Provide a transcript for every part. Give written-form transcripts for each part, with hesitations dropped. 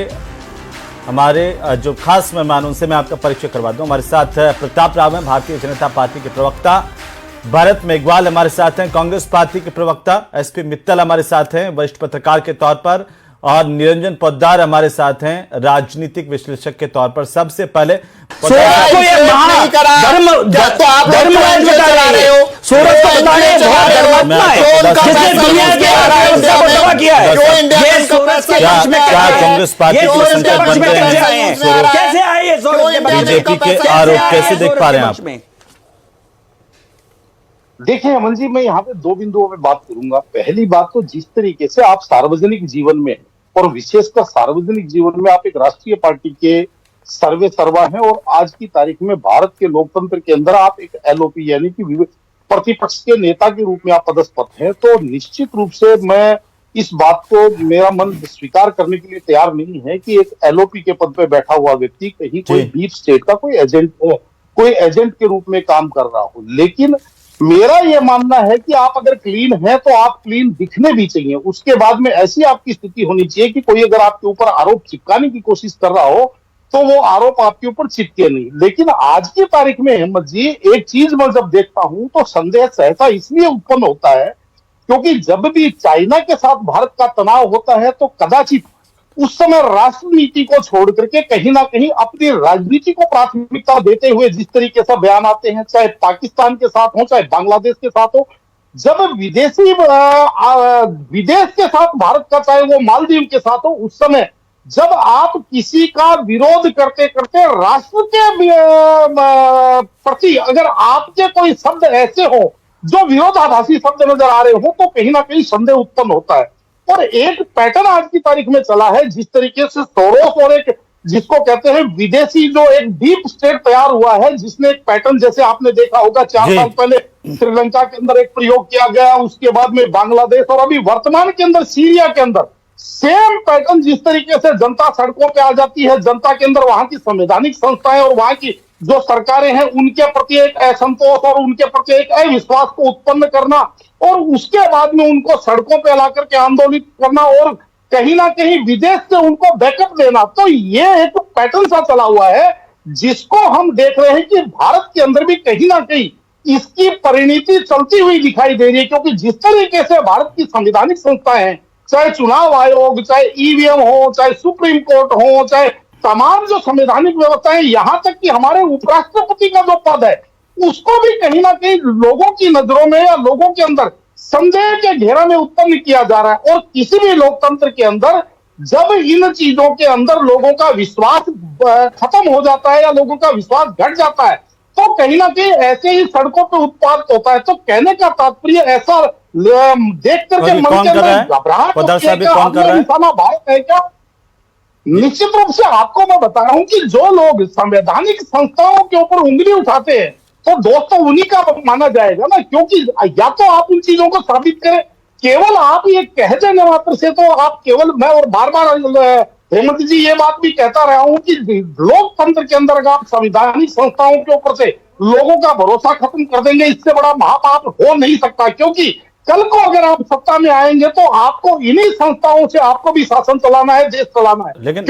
हमारे जो खास मेहमान उनसे मैं आपका परिचय करवा दूं। हमारे साथ प्रताप राव हैं, भारतीय जनता पार्टी के प्रवक्ता। भरत मेघवाल हमारे साथ हैं, कांग्रेस पार्टी के प्रवक्ता। एसपी मित्तल हमारे साथ हैं, वरिष्ठ पत्रकार के तौर पर। और निरंजन पोद्दार हमारे साथ हैं, राजनीतिक विश्लेषक के तौर पर। सबसे पहले कांग्रेस पार्टी के संकट बन रहे हैं, कैसे आए ये बीजेपी के आरोप कैसे देख पा रहे हैं आप? देखिए अमन जी, मैं यहाँ पे दो बिंदुओं पे बात करूंगा। पहली बात तो जिस तरीके से आप सार्वजनिक जीवन में और विशेषकर सार्वजनिक जीवन में आप एक राष्ट्रीय पार्टी के सर्वे सर्वा हैं और आज की तारीख में भारत के लोकतंत्र के अंदर आप एक एलओपी यानी कि प्रतिपक्ष के नेता के रूप में आप पदस्थ हैं, तो निश्चित रूप से मैं इस बात को मेरा मन स्वीकार करने के लिए तैयार नहीं है कि एक एलओपी के पद पे बैठा हुआ व्यक्ति कहीं कोई डीप स्टेट का कोई एजेंट के रूप में काम कर रहा हो। लेकिन मेरा यह मानना है कि आप अगर क्लीन हैं तो आप क्लीन दिखने भी चाहिए। उसके बाद में ऐसी आपकी स्थिति होनी चाहिए कि कोई अगर आपके ऊपर आरोप चिपकाने की कोशिश कर रहा हो तो वो आरोप आपके ऊपर चिपके नहीं। लेकिन आज की तारीख में अहमद जी, एक चीज मैं जब देखता हूं तो संदेह सहसा इसलिए उत्पन्न होता है क्योंकि जब भी चाइना के साथ भारत का तनाव होता है तो कदाचित उस समय राष्ट्रनीति को छोड़ करके कहीं ना कहीं अपनी राजनीति को प्राथमिकता देते हुए जिस तरीके से बयान आते हैं, चाहे पाकिस्तान के साथ हो चाहे बांग्लादेश के साथ हो, जब विदेश के साथ भारत का चाहे वो मालदीव के साथ हो, उस समय जब आप किसी का विरोध करते करते राष्ट्र के प्रति अगर आपके कोई शब्द ऐसे हो जो विरोधाभासी शब्द नजर आ रहे हो तो कहीं ना कहीं संदेह उत्पन्न होता है। और एक पैटर्न आज की तारीख में चला है जिस तरीके से सोरोस और एक जिसको कहते हैं विदेशी जो एक डीप स्टेट तैयार हुआ है, जिसने एक पैटर्न जैसे आपने देखा होगा 4 साल पहले श्रीलंका के अंदर एक प्रयोग किया गया, उसके बाद में बांग्लादेश और अभी वर्तमान के अंदर सीरिया के अंदर सेम पैटर्न। जिस तरीके से जनता सड़कों पे आ जाती है, जनता के अंदर वहां की संवैधानिक संस्थाएं और वहां की जो सरकारें हैं उनके प्रति एक असंतोष और उनके प्रति एक अविश्वास को उत्पन्न करना और उसके बाद में उनको सड़कों पे लाकर के आंदोलित करना और कहीं ना कहीं विदेश से उनको बैकअप देना, तो ये एक पैटर्न सा चला हुआ है जिसको हम देख रहे हैं कि भारत के अंदर भी कहीं ना कहीं इसकी परिणति चलती हुई दिखाई दे रही है। क्योंकि जिस तरीके से भारत की संवैधानिक संस्थाएं हैं, चाहे चुनाव आयोग, चाहे ईवीएम हो, चाहे सुप्रीम कोर्ट हो, चाहे तमाम जो संवैधानिक व्यवस्थाएं, यहां तक कि हमारे उपराष्ट्रपति का जो पद है उसको भी कहीं ना कहीं लोगों की नजरों में या लोगों के अंदर संदेह के घेरा में उत्पन्न किया जा रहा है। और किसी भी लोकतंत्र के अंदर जब इन चीजों के अंदर लोगों का विश्वास खत्म हो जाता है या लोगों का विश्वास घट जाता है तो कहीं ना कहीं ऐसे ही सड़कों पर उत्पात होता है। तो कहने का तात्पर्य ऐसा देख करके मन के अंदर घबराहट निशाना भारत है क्या? निश्चित रूप से आपको मैं बता रहा हूं कि जो लोग संवैधानिक संस्थाओं के ऊपर उंगली उठाते हैं तो दोस्तों उन्हीं का माना जाएगा ना। क्योंकि या तो आप उन चीजों को साबित करें, केवल आप ये कह देने मात्र से तो आप केवल मैं और बार बार हेमंत जी ये बात भी कहता रहा हूं कि लोकतंत्र के अंदर अगर आप संवैधानिक संस्थाओं के ऊपर से लोगों का भरोसा खत्म कर देंगे, इससे बड़ा महापाप हो नहीं सकता। क्योंकि कल को अगर आप सत्ता में आएंगे तो आपको इन्हीं संस्थाओं से आपको भी शासन चलाना है, देश चलाना है। लेकिन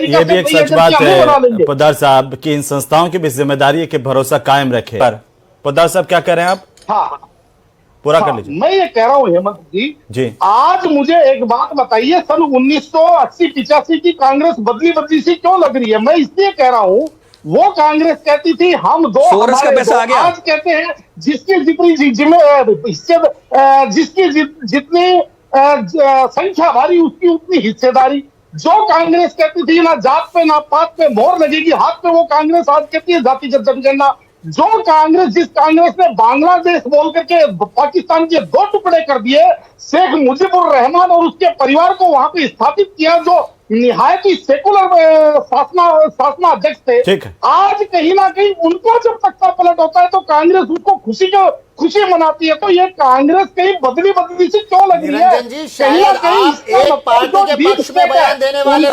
ये भी एक सच बात है पोद्दार साहब कि इन संस्थाओं की भी जिम्मेदारी है कि भरोसा कायम रखे। पोद्दार साहब क्या कह रहे हैं आप? हाँ, पूरा कर लीजिए। मैं ये कह रहा हूं हेमंत जी, आज मुझे एक बात बताइए, सन 1980-85 की कांग्रेस बदली सी क्यों लग रही है? मैं इसलिए कह रहा हूं, वो कांग्रेस कहती थी हम दो, का पैसा आ गया। आज कहते हैं जिसकी जितनी जितनी संख्या भारी उसकी उतनी हिस्सेदारी। जो कांग्रेस कहती थी ना जात पे ना पात पे मोहर लगेगी हाथ पे, वो कांग्रेस आज कहती है जातिगत जनगणना। जिस कांग्रेस ने बांग्लादेश बोल करके पाकिस्तान के 2 टुकड़े कर दिए, शेख मुजीबुर रहमान और उसके परिवार को वहां पे स्थापित किया, जो निहायत ही सेकुलर शासनाध्यक्ष थे, आज कहीं ना कहीं उनको जब तख्ता पलट होता है तो कांग्रेस उसको खुशी मनाती है। तो ये कांग्रेस कहीं बदली से क्यों लग रही है? निरंजन जी, शायद आप एक पार्टी के पक्ष में बयान देने वाले